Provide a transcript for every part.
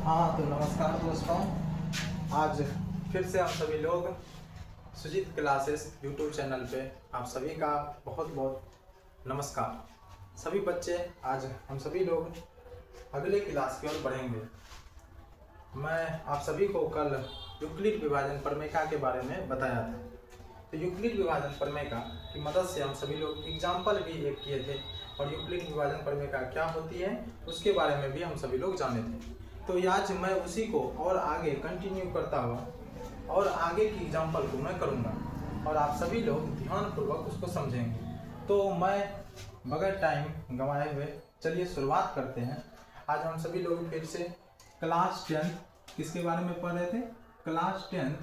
हाँ तो नमस्कार दोस्तों। आज फिर से हम सभी लोग सुजीत क्लासेस यूट्यूब चैनल पे आप सभी का बहुत बहुत नमस्कार। सभी बच्चे, आज हम सभी लोग अगले क्लास की ओर बढ़ेंगे। मैं आप सभी को कल यूक्लिड विभाजन प्रमेयिका के बारे में बताया था। तो यूक्लिड विभाजन प्रमेयिका की मदद से हम सभी लोग एग्जाम्पल भी एक किए थे और यूक्लिड विभाजन प्रमेयिका क्या होती है उसके बारे में भी हम सभी लोग जाने थे। तो आज मैं उसी को और आगे कंटिन्यू करता हुआ और आगे की एग्जाम्पल को मैं करूँगा और आप सभी लोग ध्यानपूर्वक उसको समझेंगे। तो मैं बगैर टाइम गंवाए हुए चलिए शुरुआत करते हैं। आज हम सभी लोग फिर से क्लास 10 किसके बारे में पढ़ रहे थे? क्लास 10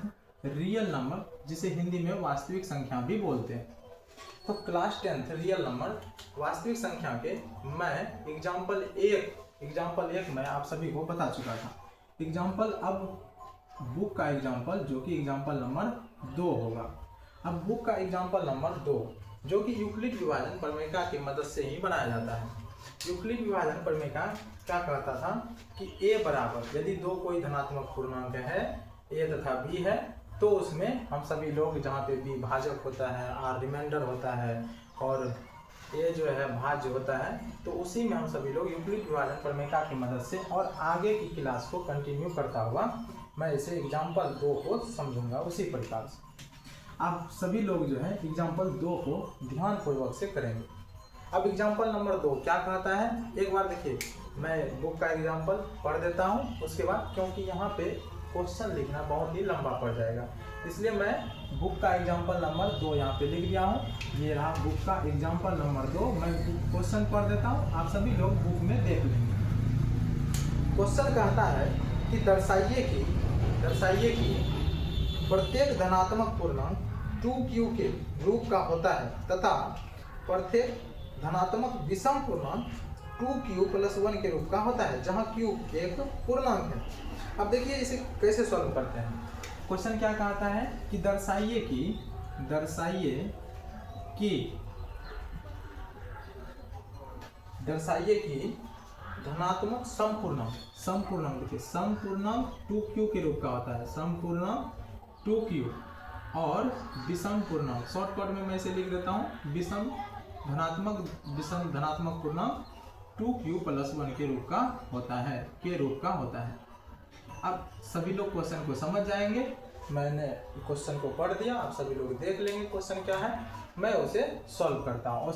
रियल नंबर, जिसे हिंदी में वास्तविक संख्या भी बोलते हैं। तो क्लास 10 रियल नंबर वास्तविक संख्या के मैं एग्जाम्पल एक मैं आप सभी को बता चुका था। एग्जाम्पल अब बुक का एग्जाम्पल जो कि एग्जाम्पल नंबर 2 होगा। अब बुक का एग्जाम्पल नंबर 2 जो कि यूक्लिड विभाजन प्रमेयिका की मदद से ही बनाया जाता है। यूक्लिड विभाजन प्रमेयिका क्या कहता था कि a बराबर, यदि दो कोई धनात्मक पूर्णांक है a तथा b है तो उसमें हम सभी लोग जहाँ पे b भाजक होता है, r रिमाइंडर होता है और ये जो है भाज्य होता है, तो उसी में हम सभी लोग यूक्लिड विभाजन प्रमेयिका की मदद से और आगे की क्लास को कंटिन्यू करता हुआ मैं इसे एग्जाम्पल 2 को समझूंगा उसी प्रकार से। आप सभी लोग जो है एग्जाम्पल 2 को ध्यानपूर्वक से करेंगे। अब एग्जाम्पल नंबर 2 क्या कहता है, एक बार देखिए मैं बुक का एग्जाम्पल पढ़ देता हूँ उसके बाद, क्योंकि यहाँ पे क्वेश्चन लिखना बहुत ही लंबा पड़ जाएगा, इसलिए मैं बुक का एग्जाम्पल नंबर 2 यहाँ पे लिख दिया हूँ। ये रहा बुक का एग्जाम्पल नंबर 2। मैं क्वेश्चन पढ़ देता हूँ, आप सभी लोग बुक में देख लेंगे। क्वेश्चन कहता है कि दर्शाइए कि प्रत्येक धनात्मक पूर्णांक 2q के रूप का होता है तथा प्रत्येक धनात्मक विषम पूर्णांक 2q + 1 के रूप का होता है, जहाँ q एक पूर्णांक है। अब देखिए इसे कैसे सॉल्व करते हैं। क्वेश्चन क्या कहता है कि दर्शाइए कि धनात्मक समपूर्णांक देखिए समपूर्णांक 2q के रूप का होता है, समपूर्णांक 2q और विषम पूर्णांक, शॉर्टकट में मैं इसे लिख देता हूँ विषम धनात्मक पूर्णांक 2q + 1 के रूप का होता है। अब सभी लोग क्वेश्चन को समझ जाएंगे। मैंने क्वेश्चन को पढ़ दिया, आप सभी लोग देख लेंगे क्वेश्चन क्या है। मैं उसे सॉल्व करता हूँ और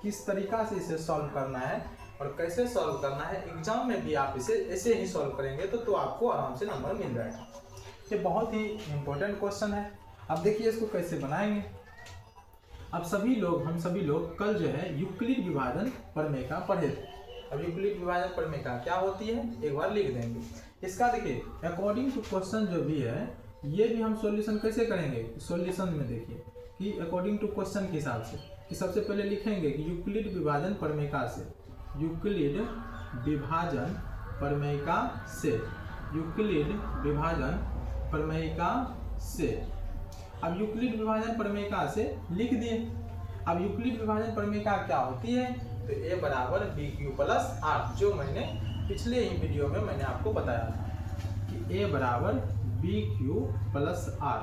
किस तरीका से इसे सॉल्व करना है और कैसे सॉल्व करना है, एग्जाम में भी आप इसे ऐसे ही सॉल्व करेंगे तो आपको आराम से नंबर मिल जाएगा। ये बहुत ही इम्पोर्टेंट क्वेश्चन है। अब देखिए इसको कैसे बनाएंगे। अब हम सभी लोग कल जो है यूक्लिड विभाजन प्रमेयिका पढ़े थे। अब यूक्लिड विभाजन प्रमेयिका क्या होती है एक बार लिख देंगे। इसका देखिए अकॉर्डिंग टू क्वेश्चन जो भी है ये भी हम सॉल्यूशन कैसे करेंगे। सॉल्यूशन में देखिए कि अकॉर्डिंग टू क्वेश्चन के हिसाब से कि सबसे पहले लिखेंगे कि यूक्लिड विभाजन प्रमेयिका से अब यूक्लिड विभाजन प्रमेयिका से लिख दिए। अब यूक्लिड विभाजन प्रमेयिका क्या होती है, तो a बराबर bq + r, जो मैंने पिछले ही वीडियो में मैंने आपको बताया था कि a बराबर bq + r,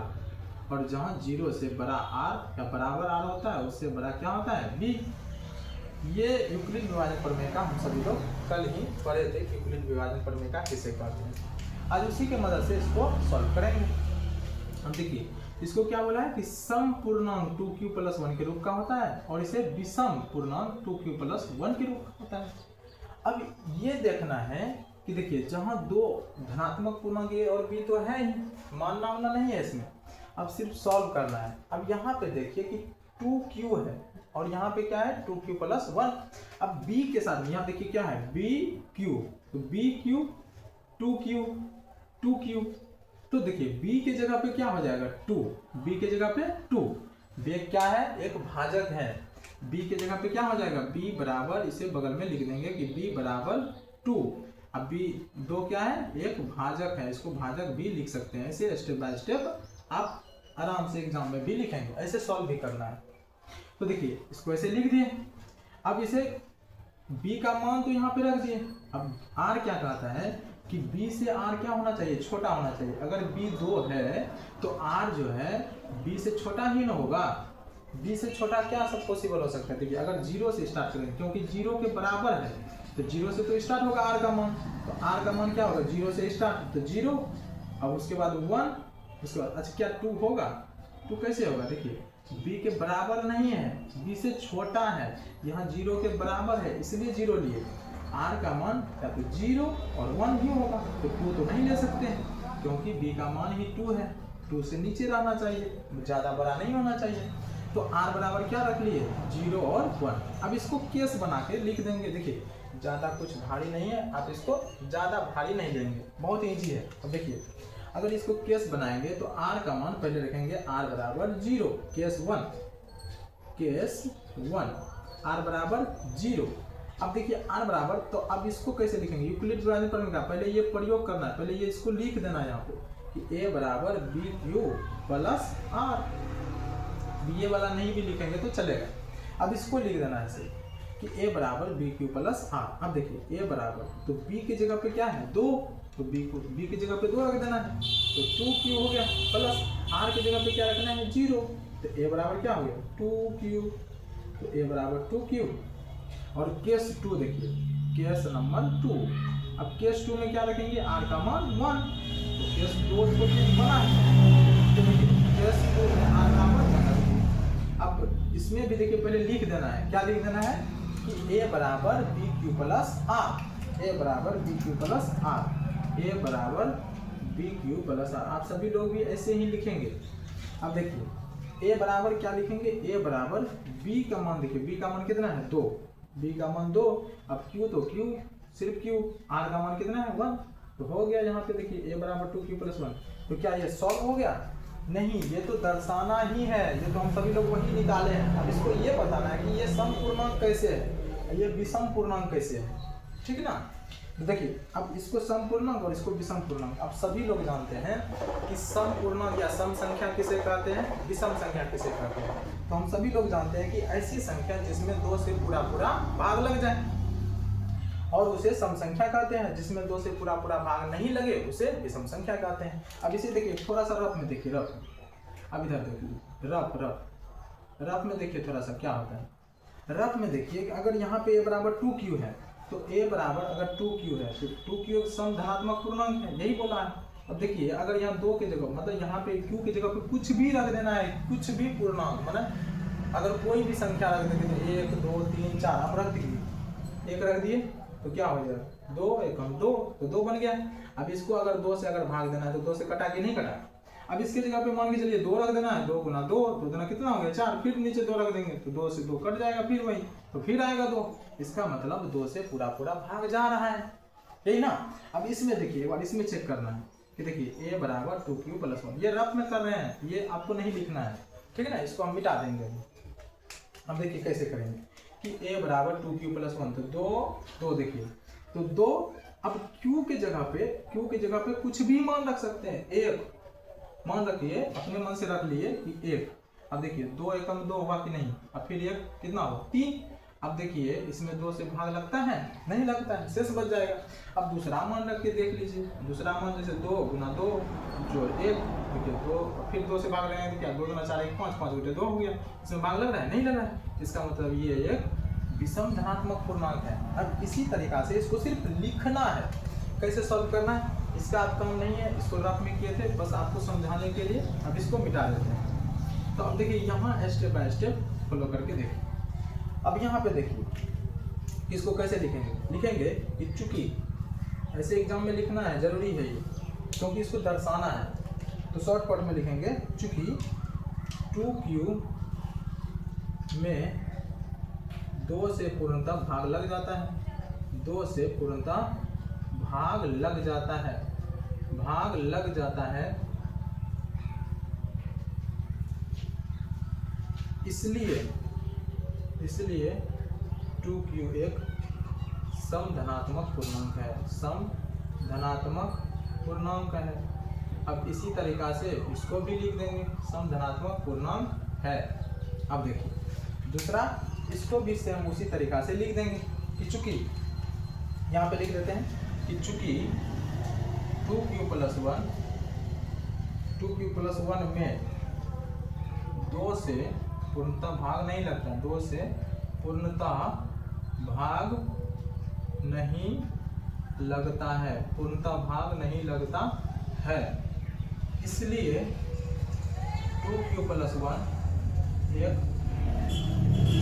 और जहाँ 0 से बड़ा r या बराबर r होता है उससे बड़ा क्या होता है b। ये यूक्लिड विभाजन प्रमेयिका हम सभी लोग कल ही पढ़े थे कि यूक्लिड विभाजन प्रमेयिका किसे कहते हैं। आज उसी के मदद से इसको सॉल्व करेंगे। हम देखिए इसको क्या बोला है कि समपूर्णांक 2q + 1 के रूप का होता है और इसे विषम पूर्णांक 2q + 1 के रूप का होता है। अब ये देखना है कि देखिए जहाँ दो धनात्मक पूर्णांक a और b तो है ही, मानना नहीं है इसमें, अब सिर्फ सॉल्व करना है। अब यहाँ पे देखिए कि 2q है और यहाँ पे क्या है 2q + 1। अब b के साथ यहाँ देखिए क्या है bq, तो bq 2q, तो देखिए b के जगह पे क्या हो जाएगा 2, b के जगह पे 2, b क्या है एक भाजक है, b के जगह पे क्या हो जाएगा b बराबर, इसे बगल में लिख देंगे कि b बराबर 2। अब b 2 क्या है एक भाजक है, इसको भाजक भी लिख सकते हैं। इसे स्टेप बाय स्टेप आप आराम से एग्जाम में भी लिखेंगे, ऐसे सॉल्व भी करना है। तो देखिए इसको ऐसे लिख दिए। अब इसे b का मान तो यहाँ पे रख दिए। अब r क्या कहता है कि b से r क्या होना चाहिए, छोटा होना चाहिए। अगर b 2 है तो r जो है b से छोटा ही ना होगा। b से छोटा क्या सब पॉसिबल हो सकता है। देखिए अगर 0 से स्टार्ट करेंगे, क्योंकि 0 के बराबर है तो 0 से तो स्टार्ट होगा r का मान। तो r का मान क्या होगा, 0 से स्टार्ट तो 0, अब उसके बाद 1, उसके बाद अच्छा क्या 2 होगा। 2 कैसे होगा, देखिए b के बराबर नहीं है, b से छोटा है, यहाँ 0 के बराबर है इसलिए 0 लिए। r का मान या तो 0 और 1 भी होगा, तो 2 तो नहीं ले सकते हैं क्योंकि b का मान ही 2 है। 2 से नीचे रहना चाहिए, ज़्यादा बड़ा नहीं होना चाहिए। तो r बराबर क्या रख लिए, 0 और 1। अब इसको केस बना के लिख देंगे। देखिए ज़्यादा कुछ भारी नहीं है, आप इसको ज़्यादा भारी नहीं लेंगे, बहुत ईजी है। अब देखिए अगर इसको केस बनाएंगे तो r का मान पहले रखेंगे r बराबर 0, केस 1 r बराबर 0। अब देखिए r बराबर, तो अब इसको कैसे लिखेंगे, यूक्लिड प्रमेय का पहले ये प्रयोग करना है, पहले ये इसको लिख देना है यहाँ पे कि a बराबर बी क्यू प्लस आर। ये वाला नहीं भी लिखेंगे तो चलेगा। अब इसको लिख देना है ऐसे कि a बराबर बी क्यू प्लस आर। अब देखिए a बराबर, तो b की जगह पे क्या है 2, तो b की जगह पे 2 रख देना है, तो 2q हो गया, प्लस r की जगह पे क्या रखना है 0, तो a बराबर क्या हो गया 2q, तो a बराबर 2q। और केस 2 देखिए, केस नंबर 2। अब केस 2 में क्या रखेंगे, r का मान 1, तो केस 2 को बना है, तो देखिए केस 2 में r का मान 1। अब इसमें भी देखिए पहले लिख देना है, क्या लिख देना है कि a बराबर B Q plus R, a बराबर B Q plus R, a बराबर बी क्यू प्लस आर। आप सभी लोग भी ऐसे ही लिखेंगे। अब देखिए a बराबर क्या लिखेंगे, a बराबर b का मान, देखिए b का मान कितना है 2, b का मान 2, अब q तो q सिर्फ q, r का मान कितना है 1, तो हो गया यहाँ पे देखिए a बराबर 2q प्लस 1। तो क्या ये सॉल्व हो गया, नहीं, ये तो दर्शाना ही है, ये तो हम सभी लोग वही निकाले हैं। अब इसको ये बताना है कि ये सम पूर्णांक कैसे है, ये विषम पूर्णांक कैसे है, ठीक है ना। तो देखिए अब इसको सम पूर्णांक और इसको विषम पूर्णांक, आप सभी लोग जानते हैं कि सम पूर्णांक या सम संख्या किसे कहते हैं, विषम संख्या किसे कहते हैं। तो हम सभी लोग जानते हैं कि ऐसी संख्या जिसमें 2 से पूरा भाग लग जाए, और उसे सम संख्या कहते हैं। जिसमें 2 से पूरा भाग नहीं लगे उसे विषम संख्या कहते हैं। अब इसे देखिए थोड़ा सा रफ में देखिए, रफ, अब इधर देखिए रफ में देखिए थोड़ा सा क्या होता है। रफ में देखिए अगर यहाँ पे a बराबर 2q है, तो a बराबर अगर 2q है तो 2q एक सम धनात्मक पूर्णांक है, यही बोला है। अब देखिए अगर यहाँ 2 की जगह, मतलब यहाँ पे q की जगह पे कुछ भी रख देना है, कुछ भी पूर्णांक, मतलब अगर कोई भी संख्या रख देंगे तो 1 2 3 4 हम रख दिए, 1 रख दिए तो क्या हो जाएगा 2 1 2, तो 2 बन गया। अब इसको अगर 2 से अगर भाग देना है तो 2 से कटा के नहीं कटा। अब इसके जगह पे मान के चलिए 2 रख देना है, 2 गुना 2, 2 गुना कितना हो गया 4, फिर नीचे 2 रख देंगे तो 2 से 2 कट जाएगा, फिर वही, तो फिर आएगा 2। इसका मतलब 2 से पूरा भाग जा रहा है, यही ना। अब इसमें देखिए एक बार इसमें चेक करना है कि देखिए a बराबर 2q प्लस 1, ये रफ में कर रहे हैं, ये आपको नहीं लिखना है, ठीक है ना। इसको हम मिटा देंगे। अब देखिए कैसे करेंगे कि a बराबर 2q प्लस 1, तो 2 देखिए, तो 2, अब q के जगह पे कुछ भी मान रख सकते हैं, 1 मान रखिए, अपने मन से रख लिए कि 1। अब देखिए 2 एकम 2 हुआ कि नहीं, अब फिर 1 कितना हो 3। अब देखिए इसमें 2 से भाग लगता है, नहीं लगता है, शेष बच जाएगा। अब दूसरा मान रख के देख लीजिए, दूसरा मान जैसे 2 गुना 2 जो 1, देखिए 2, फिर 2 से भाग लगाएंगे क्या 2 गुना 4 1 5, 5 गुटे 2 हो गया। इसमें भाग लग रहा है, नहीं लग रहा है, इसका मतलब ये एक विषम धनात्मक पूर्णांक है। अब इसी तरीका से इसको सिर्फ लिखना है, कैसे सॉल्व करना है इसका आप काम नहीं है, इसको रफ में किए थे बस आपको समझाने के लिए। अब इसको मिटा देते हैं। तो अब देखिए यहाँ स्टेप बाय स्टेप फॉलो करके देखिए। अब यहाँ पे देखिए इसको कैसे लिखेंगे कि चूंकि ऐसे एग्जाम में लिखना है, जरूरी है ये, क्योंकि इसको दर्शाना है। तो शॉर्टकट में लिखेंगे चूंकि 2q में 2 से पूर्णतः भाग लग जाता है, 2 से पूर्णतः भाग लग जाता है, इसलिए 2q एक सम धनात्मक पूर्णांक है, अब इसी तरीका से इसको भी लिख देंगे, सम धनात्मक पूर्णांक है। अब देखिए दूसरा, इसको भी सेम उसी तरीका से लिख देंगे कि चूंकि, यहाँ पे लिख देते हैं कि चूंकि 2q+1 में 2 से पूर्णतः भाग नहीं लगता, 2 से पूर्णतः भाग नहीं लगता है, पूर्णतः भाग नहीं लगता है। इसलिए 2q+1 एक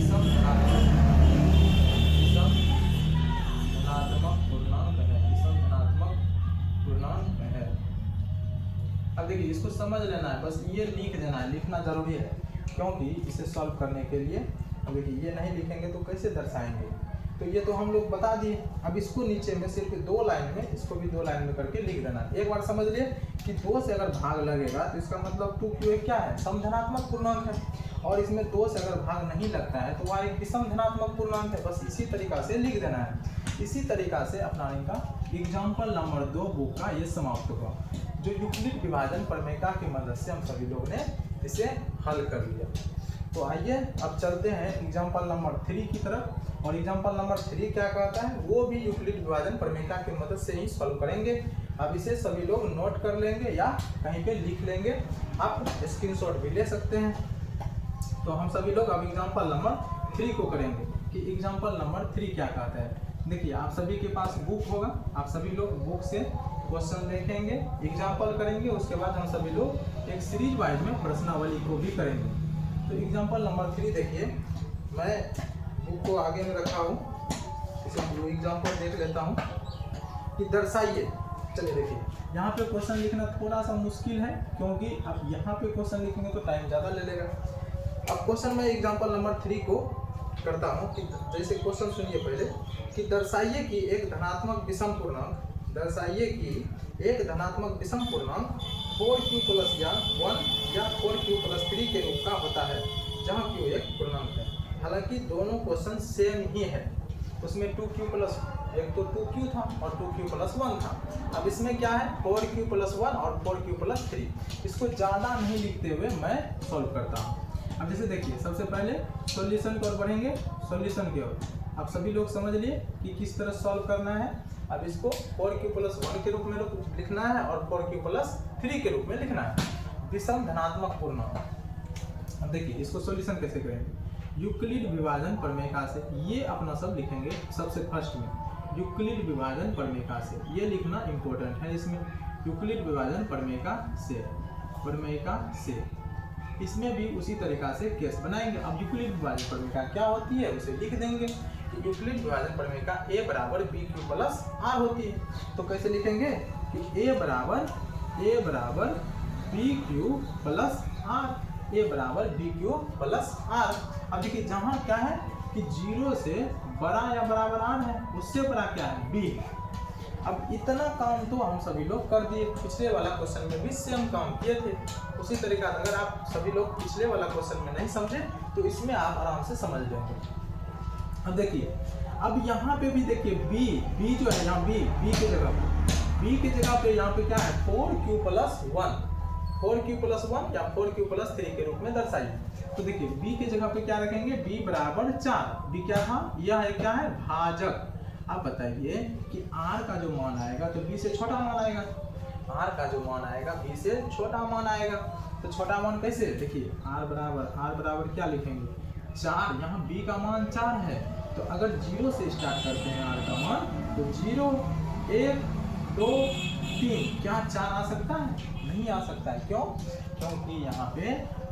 विषम धनात्मक पूर्णांक है, विषम धनात्मक पूर्णांक है। अब देखिए इसको समझ लेना है, बस ये लिख देना है, लिखना जरूरी है, क्योंकि इसे सॉल्व करने के लिए अब देखिए ये नहीं लिखेंगे तो कैसे दर्शाएंगे। तो ये तो हम लोग बता दिए। अब इसको नीचे में सिर्फ 2 लाइन में, इसको भी 2 लाइन में करके लिख देना। एक बार समझ लिए कि 2 से अगर भाग लगेगा तो इसका मतलब 2q क्या है, समधनात्मक पूर्णांक है, और इसमें 2 से अगर भाग नहीं लगता है तो वह एक विषम धनात्मक पूर्णांक है। बस इसी तरीका से लिख देना है। इसी तरीका से अपनाने का एग्जाम्पल नंबर 2 बुक का ये समाप्त हुआ, जो यूक्लिड विभाजन प्रमेय की मदद से हम सभी लोग ने इसे हल कर लिया। तो आइए अब चलते हैं एग्जाम्पल नंबर 3 की तरफ। और एग्जाम्पल नंबर 3 क्या कहता है, वो भी यूक्लिड विभाजन प्रमेय की मदद से ही सॉल्व करेंगे। अब इसे सभी लोग नोट कर लेंगे या कहीं पे लिख लेंगे, आप स्क्रीनशॉट भी ले सकते हैं। तो हम सभी लोग अब एग्जाम्पल नंबर 3 को करेंगे कि एग्जाम्पल नंबर 3 क्या कहता है। देखिए आप सभी के पास बुक होगा, आप सभी लोग बुक से क्वेश्चन देखेंगे, एग्जाम्पल करेंगे, उसके बाद हम सभी लोग एक सीरीज वाइज में प्रश्नावली को भी करेंगे। तो एग्जाम्पल नंबर 3 देखिए, मैं बुक को आगे में रखा हूँ, इसे एग्जाम्पल देख लेता हूँ कि दर्शाइए। चलिए देखिए यहाँ पे क्वेश्चन लिखना थोड़ा सा मुश्किल है, क्योंकि अब यहाँ पे क्वेश्चन लिखेंगे तो टाइम ज़्यादा ले लेगा। अब क्वेश्चन में एग्जाम्पल नंबर 3 को करता हूँ कि जैसे क्वेश्चन सुनिए पहले कि दर्शाइए कि एक धनात्मक विषम पूर्णांक, दर्शाइए कि एक धनात्मक विषम पूर्णांक 4q+1 या 4q+3 के रूप का होता है, जहाँ q एक पूर्णांक है। हालांकि दोनों क्वेश्चन सेम ही है, उसमें 2q+, एक तो 2q था और 2q+1 था। अब इसमें क्या है, 4q+1 और 4q+3। इसको ज़्यादा नहीं लिखते हुए मैं सॉल्व करता हूँ। अब जैसे देखिए सबसे पहले सॉल्यूशन की ओर बढ़ेंगे, सॉल्यूशन की ओर। आप सभी लोग समझ लिए कि किस तरह सॉल्व करना है। अब इसको 4q+1 के रूप में लिखना है और 4q+3 के रूप में लिखना है, विषम धनात्मक पूर्णांक। अब देखिए इसको सॉल्यूशन कैसे करेंगे, यूक्लिड विभाजन प्रमेय से ये अपना सब लिखेंगे। सबसे फर्स्ट में यूक्लिड विभाजन प्रमेय से ये लिखना इम्पोर्टेंट है। इसमें यूक्लिड विभाजन प्रमेय से इसमें भी उसी तरीका से केस बनाएंगे। अब यूक्लिड विभाजन प्रमेय क्या होती है उसे लिख देंगे कि यूक्लिड विभाजन प्रमेय a बराबर bq+r होती है। तो कैसे लिखेंगे कि a बराबर bq+r। अब देखिए जहाँ क्या है कि 0 से बड़ा या बराबर r है, उससे बड़ा क्या है b। अब इतना काम तो हम सभी लोग कर दिए, पिछले वाला क्वेश्चन में भी सेम काम किए थे। उसी तरीका से अगर आप सभी लोग पिछले वाला क्वेश्चन में नहीं समझे तो इसमें आप आराम से समझ लेंगे। अब देखिए अब यहाँ पे भी देखिए b जो है यहाँ b के जगह पे यहाँ पे क्या है 4q+1 या 4q+3 के रूप में दर्शाइए। तो देखिए b के जगह पे क्या रखेंगे, b बराबर 4। b क्या था, यह है क्या है भाजक। आप बताइए कि r का जो मान आएगा तो b से छोटा मान आएगा, r का जो मान आएगा b से छोटा मान आएगा। तो छोटा मान कैसे, देखिए r बराबर क्या लिखेंगे 4। यहाँ b का मान 4 है, तो अगर 0 से स्टार्ट करते हैं r का मान तो 0 1 2 3, क्या 4 आ सकता है, नहीं आ सकता है। क्यों, क्योंकि यहाँ पे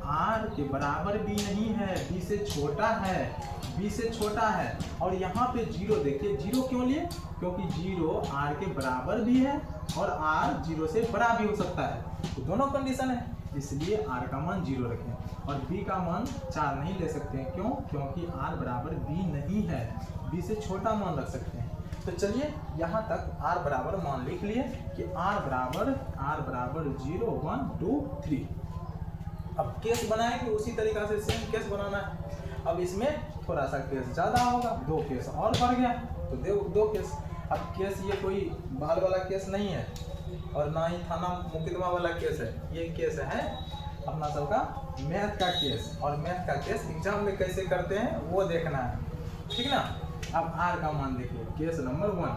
r के बराबर b नहीं है, b से छोटा है। और यहाँ पे 0 देखिए, 0 क्यों लिए, क्योंकि 0 r के बराबर भी है और r 0 से बड़ा भी हो सकता है। तो दोनों कंडीशन है, इसलिए r का मान 0 रखें और b का मान 4 नहीं ले सकते हैं। क्यों, क्योंकि r बराबर b नहीं है, b से छोटा मान रख सकते हैं। तो चलिए यहाँ तक r बराबर मान लिख लिए कि r बराबर 0 1 2 3। अब केस बनाएंगे, उसी तरीका से सेम केस बनाना है। अब इसमें थोड़ा सा केस ज़्यादा होगा, 2 केस और बढ़ गया तो 2 केस। अब केस ये कोई बाल वाला केस नहीं है और ना ही थाना मुकदमा वाला केस है, ये केस है अपना सबका मैथ का केस। और मैथ का केस एग्जाम में कैसे करते हैं वो देखना है, ठीक ना। अब r का मान देखिए, केस नंबर 1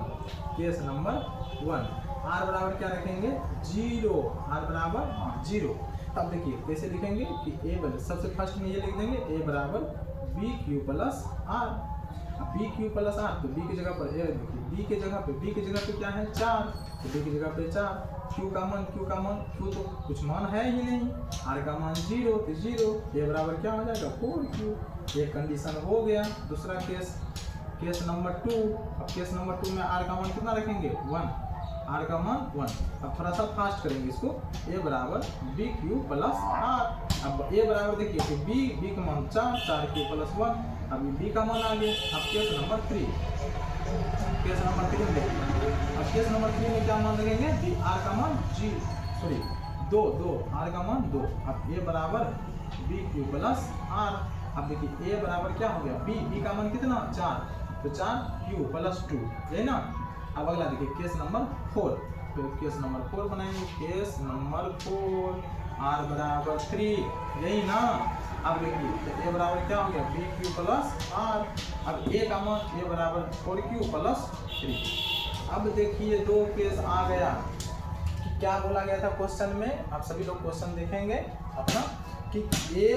आर बराबर क्या रखेंगे 0, आर बराबर 0। अब देखिए कैसे लिखेंगे कि ए बराबर, सबसे फर्स्ट में ये लिख देंगे ए बराबर बी क्यू प्लस आर। अब बी क्यू प्लस आर, तो बी की जगह पर ए, देखिए बी की जगह पे क्या है 4, तो बी की जगह पे 4। क्यू का मान क्यू तो कुछ मान है ही नहीं, आर का मान 0, तो 0। ए बराबर क्या हो जाएगा 4Q। ये कंडीशन हो गया। दूसरा केस नंबर 2। अब केस नंबर 2 में आर का मान कितना रखेंगे 1, आर का मान 1। अब थोड़ा सा फास्ट करेंगे इसको, ए बराबर बी क्यू प्लस आर। अब ए बराबर देखिए कि बी का मान 4Q प्लस 1। अब बी का मान आ गया। अब केस नंबर 3 में देखिए, अब केस नंबर 3 में क्या मान लगेंगे बी, आर का मान 2, आर का मान 2। अब ए बराबर बी क्यू प्लस आर। अब देखिए ए बराबर क्या हो गया बी का मान कितना 4, तो 4Q प्लस 2, है ना। अब अगला देखिए केस नंबर 4, तो केस नंबर 4 बनाएंगे। केस नंबर 4 आर बराबर 3, यही ना। अब देखिए तो ए बराबर क्या हो गया बी क्यू प्लस आर। अब ए का मान ए बराबर 4Q प्लस 3। अब देखिए दो केस आ गया कि क्या बोला गया था क्वेश्चन में। आप सभी लोग क्वेश्चन देखेंगे अपना कि ए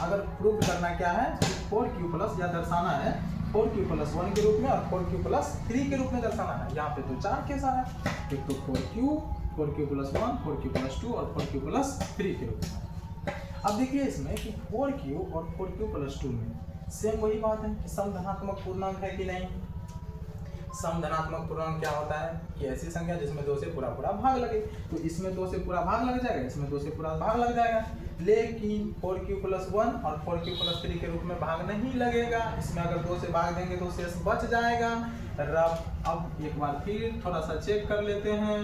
अगर प्रूव करना क्या है 4Q प्लस, या दर्शाना है 4Q प्लस 1 के रूप में और 4Q प्लस 3 के रूप में दर्शाना है। यहाँ पे तो 4 केस आ रहा है, एक तो 4Q प्लस 1, 4Q प्लस 2 और 4Q प्लस 3 के रूप में। अब देखिए इसमें कि 4Q और 4Q प्लस 2 में सेम वही बात है कि सम धनात्मक पूर्णांक है कि नहीं। सम धनात्मक पूर्णांक क्या होता है कि ऐसी संख्या जिसमें 2 से पूरा भाग लगे। तो इसमें 2 से पूरा भाग लग जाएगा, इसमें 2 से पूरा भाग लग जाएगा। लेकिन 4Q प्लस 1 और 4Q प्लस 3 के रूप में भाग नहीं लगेगा। इसमें अगर 2 से भाग देंगे तो शेष बच जाएगा। अब एक बार फिर थोड़ा सा चेक कर लेते हैं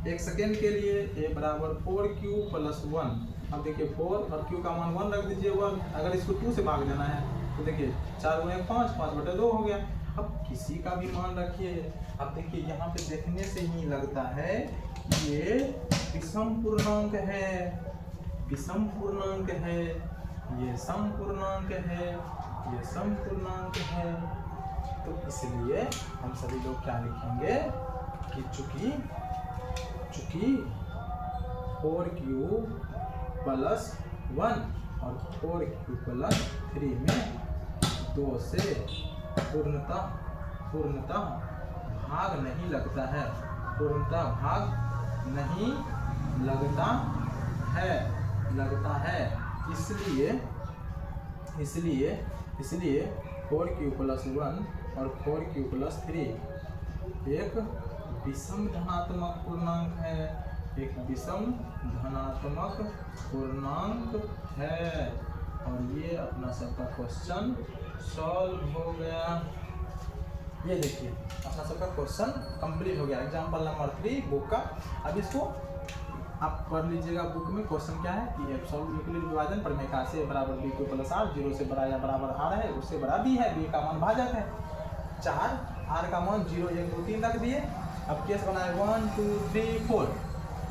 एक सेकेंड के लिए। ए बराबर 4Q प्लस 1। अब देखिए 4 और Q का मान 1 रख दीजिए 1। अगर इसको 2 से भाग देना है तो देखिए 4 गुणे 5, 5/2 हो गया। अब किसी का भी मान रखिए। अब देखिए यहाँ पे देखने से ही लगता है कि ये विषम पूर्णांक है, विषम पूर्णांक है, ये सम पूर्णांक है, ये सम पूर्णांक है। तो इसलिए हम सभी लोग क्या लिखेंगे कि चूंकि 4Q प्लस 1 और 4Q प्लस 3 में 2 से पूर्णतः भाग नहीं लगता है, पूर्णतः भाग नहीं लगता है। इसलिए 4Q प्लस 1 और 4Q प्लस 3 एक विषम धनात्मक पूर्णांक है, एक विषम धनात्मक पूर्णांक है। और ये अपना सबका क्वेश्चन सॉल्व हो गया। ये देखिए अपना सबका क्वेश्चन कंप्लीट हो गया। एग्जाम्पल नंबर 3 बुक का। अब इसको आप पढ़ लीजिएगा। बुक में क्वेश्चन क्या है कि एब्सोल्यूट यूक्लिड विभाजन प्रमेय का से बराबर बी क्यू प्लस आर, 0 से बड़ा या बराबर आर है, उससे बड़ा बी है, बी का मान भाजक है 4, आर का मान 0, 1, 2, 3 रख दिए। अब केस बनाए 1, 2, 3, 4।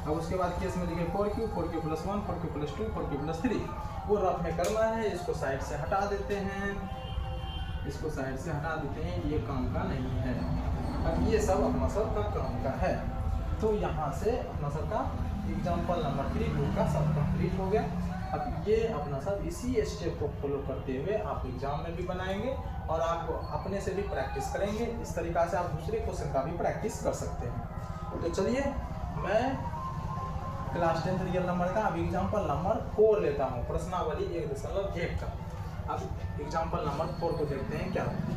अब उसके बाद केस में लिखे 4Q plus 1, 4Q plus 2, 4Q plus 3। वो रफ में करना है। इसको साइड से हटा देते हैं, इसको साइड से हटा देते हैं, ये काम का नहीं है। अब ये सब अपना सब का काम का है। तो यहाँ से अपना सब का एग्जाम्पल नंबर 3 बुक का सब कंप्लीट हो गया। अब ये अपना सब इसी स्टेप को फॉलो करते हुए आप एग्जाम में भी बनाएंगे और आप अपने से भी प्रैक्टिस करेंगे। इस तरीक़ा से आप दूसरे क्वेश्चन का भी प्रैक्टिस कर सकते हैं। तो चलिए मैं क्लास 10 रियल नंबर का अब एग्जाम्पल नंबर 4 लेता हूँ, प्रश्नावली 1.1 का। अब एग्जाम्पल नंबर 4 को देखते हैं क्या होता है।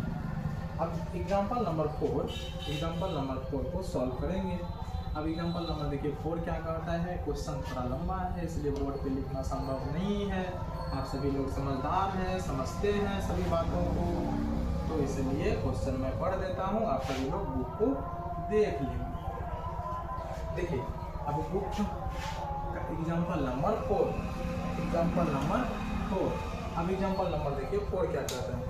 अब एग्जाम्पल नंबर 4 को सॉल्व करेंगे। अब एग्जाम्पल नंबर देखिए 4 क्या करता है। क्वेश्चन थोड़ा लंबा है इसलिए बोर्ड पे लिखना संभव नहीं है। आप सभी लोग समझदार हैं, समझते हैं सभी बातों को, तो इसलिए क्वेश्चन मैं पढ़ देता हूँ, आप सभी लोग बुक को देख लेंगे। देखिए अब बुक एग्जाम्पल नंबर 4, अब एग्जाम्पल नंबर देखिए 4 क्या कहता है।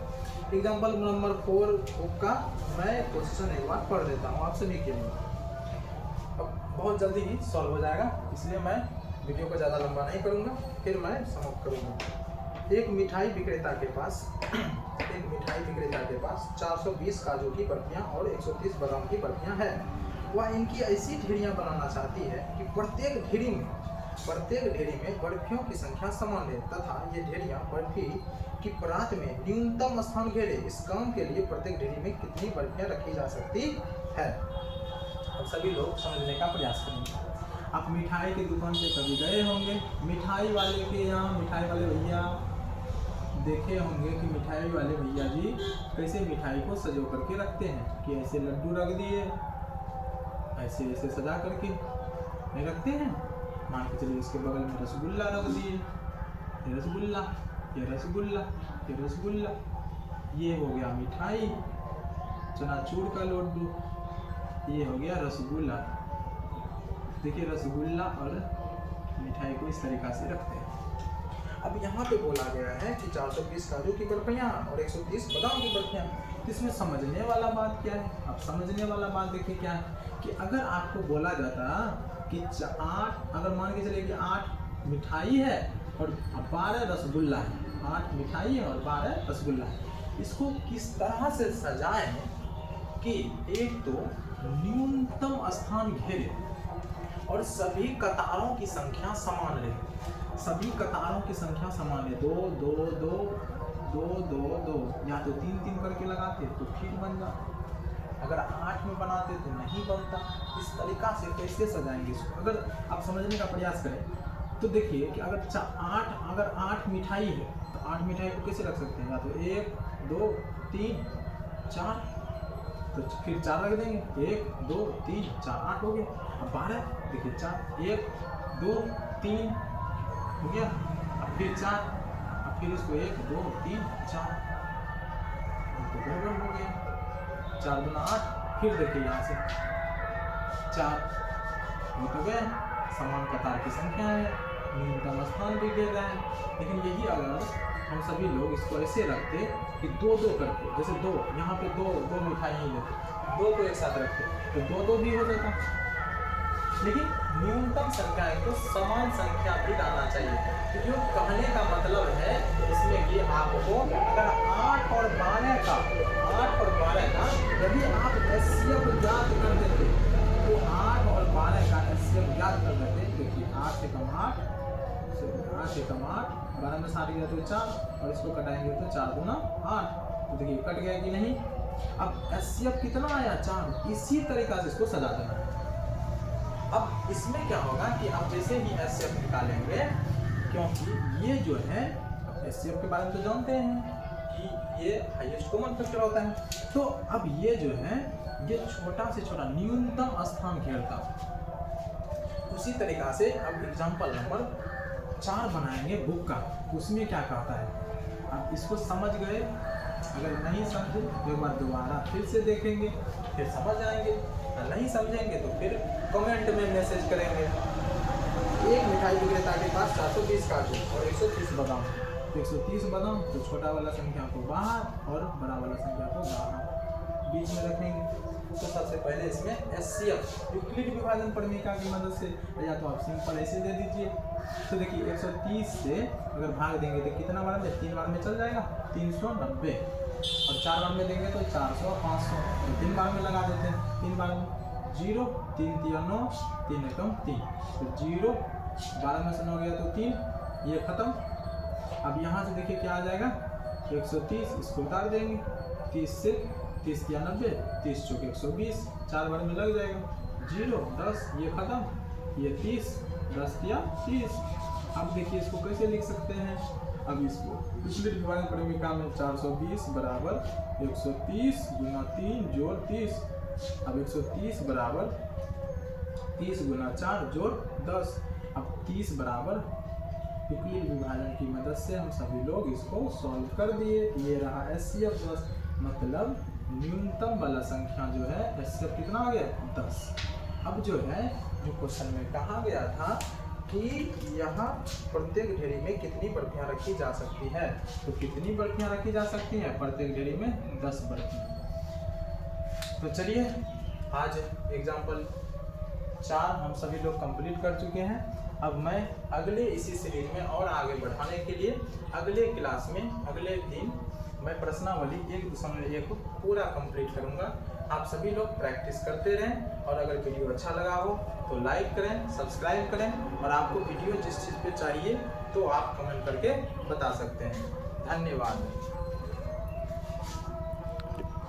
एग्जाम्पल नंबर 4 बुक का मैं क्वेश्चन एक बार पढ़ देता हूँ आप सभी के लिए। अब बहुत जल्दी ही सॉल्व हो जाएगा, इसलिए मैं वीडियो को ज़्यादा लंबा नहीं करूँगा, फिर मैं समाप्त करूँगा। एक मिठाई विक्रेता के पास 420 काजू की बर्फियाँ और 130 बादाम की बर्फियाँ हैं। वह इनकी ऐसी ढेरियां बनाना चाहती है कि प्रत्येक ढेरी में बर्फियों की संख्या समान है तथा ये ढेरियां बर्फी की परात में न्यूनतम स्थान घेरे। इस काम के लिए प्रत्येक ढेरी में कितनी बर्फियां रखी जा सकती है? अब सभी लोग समझने का प्रयास करेंगे। आप मिठाई की दुकान पे कभी गए होंगे, मिठाई वाले के यहाँ मिठाई वाले भैया देखे होंगे कि मिठाई वाले भैया जी कैसे मिठाई को सजो करके रखते हैं कि ऐसे लड्डू रख दिए, ऐसे ऐसे सजा करके नहीं रखते हैं। मान के चलिए इसके बगल में रसगुल्ला रख दिए, ये रसगुल्ला, ये रसगुल्ला, ये रसगुल्ला, ये हो गया मिठाई, चनाचूर का लड्डू, ये हो गया रसगुल्ला। देखिए रसगुल्ला और मिठाई को इस तरीक़ा से रखते हैं। अब यहाँ पे बोला गया है कि 420 काजू की बर्फियाँ और 130 बादाम की बर्फियाँ। इसमें समझने वाला बात क्या है? अब समझने वाला बात देखिए क्या है कि अगर आपको बोला जाता कि 8, अगर मान के चलिए कि 8 मिठाई है और 12 रसगुल्ला है, 8 मिठाई है और 12 रसगुल्ला है, इसको किस तरह से सजाएं कि एक तो न्यूनतम स्थान घेरे और सभी कतारों की संख्या समान रहे। सभी कतारों की संख्या समान है, 2 2 2 2 2 2, या तो 3 3 करके लगाते तो ठीक बन जाता, अगर 8 में बनाते तो नहीं बनता। इस तरीका से कैसे सजाएंगे इसको? अगर आप समझने का प्रयास करें तो देखिए कि अगर 8 मिठाई है तो 8 मिठाई को कैसे रख सकते हैं? या तो 1 2 3 4, तो फिर 4 रख देंगे, 1 2 3 4, 8 हो गया। अब 12 देखिए 4, 1 2 3 हो गया, अब फिर 4, अब फिर इसको 1 2 3 4, तो गड़बड़ हो गया, 4 दूना 8, फिर देखिए यहाँ से 4 हो तो गए, समान कतार की संख्या है, न्यूनतम स्थान भी दे रहे हैं। लेकिन यही अगर हम सभी लोग इसको ऐसे रखते कि 2 2 करके, जैसे 2 यहाँ पे 2 मिठाई ही लेते, 2 को एक साथ रखते तो 2 2 भी हो जाता। लेकिन न्यूनतम संख्या को समान संख्या भी डालना चाहिए, क्योंकि कहने का मतलब है इसमें कि आपको अगर 8 और 12 का यदि आप एचसीएफ ज्ञात कर देते तो 8 और 12 का एचसीएफ ज्ञात कर देते। देखिए 8 से कम 8, 12 में 7 गया तो 4, और इसको कटाएंगे तो 4 दूना 8, तो देखिए कट गया कि नहीं। अब एचसीएफ कितना आया? 4। इसी तरीका से इसको सजा देना है। अब इसमें क्या होगा कि आप जैसे ही एचसीएफ निकालेंगे, क्योंकि ये जो है एचसीएफ के बारे में तो जानते हैं कि ये हाईएस्ट कॉमन फैक्टर होता है, तो अब ये जो है ये छोटा से छोटा न्यूनतम स्थान घेरता। उसी तरीका से अब एग्जाम्पल नंबर 4 बनाएंगे बुक का, उसमें क्या कहता है आप इसको समझ गए? अगर नहीं समझे तो एक बार दोबारा फिर से देखेंगे, फिर समझ जाएंगे, नहीं समझेंगे तो फिर कमेंट में मैसेज करेंगे। एक मिठाई विक्रेता के पास 420 काजू और 130 बादाम, 130 बादाम तो छोटा वाला संख्या को बाहर और बड़ा वाला संख्या को बाहर बीच में रखेंगे। तो सबसे पहले इसमें एचसीएफ यूक्लिड विभाजन प्रमेय की मदद से, या तो आप सिंपल ऐसे दे दीजिए। तो देखिए 130 से अगर भाग देंगे तो कितना बार में? 3 बार में चल जाएगा, 390, और 4 बार में देंगे तो 400 500, तो 3 बार में लगा देते हैं। 3 बार में 0 3 3 9 3 एकम 3, तो 0 12 में से 9 गया तो 3, ये खत्म। अब यहाँ से देखिए क्या आ जाएगा, 130 इसको उतार देंगे, 30 से 30 या 90, 30 चौके 120, 4 बार में लग जाएगा, 0 10 ये खत्म, ये 30 10 या 30। अब देखिए इसको कैसे लिख सकते हैं? अब इसको पिछले विभाजन प्रमेय में 420 बराबर 130 गुना 3 जोड़ 30। अब 130 बराबर 30 गुना 4 जोड़ 10। अब 30 बराबर यूक्लिड विभाजन की मदद से हम सभी लोग इसको सॉल्व कर दिए। ये रहा एचसीएफ 10, मतलब न्यूनतम वाला संख्या जो है एचसीएफ कितना आ गया? 10। अब जो है जो क्वेश्चन में कहा गया था कि यहाँ प्रत्येक ढेरी में कितनी बर्फियाँ रखी जा सकती है, तो कितनी बर्फियाँ रखी जा सकती हैं? प्रत्येक ढेरी में 10 बर्फियाँ। तो चलिए आज एग्जाम्पल 4 हम सभी लोग कंप्लीट कर चुके हैं। अब मैं अगले इसी सीरीज में और आगे बढ़ाने के लिए अगले क्लास में अगले दिन मैं प्रश्नावली 1.1 पूरा कंप्लीट करूंगा। आप सभी लोग प्रैक्टिस करते रहें और अगर वीडियो अच्छा लगा हो तो लाइक करें, सब्सक्राइब करें और आपको वीडियो जिस चीज़ पे चाहिए तो आप कमेंट करके बता सकते हैं। धन्यवाद।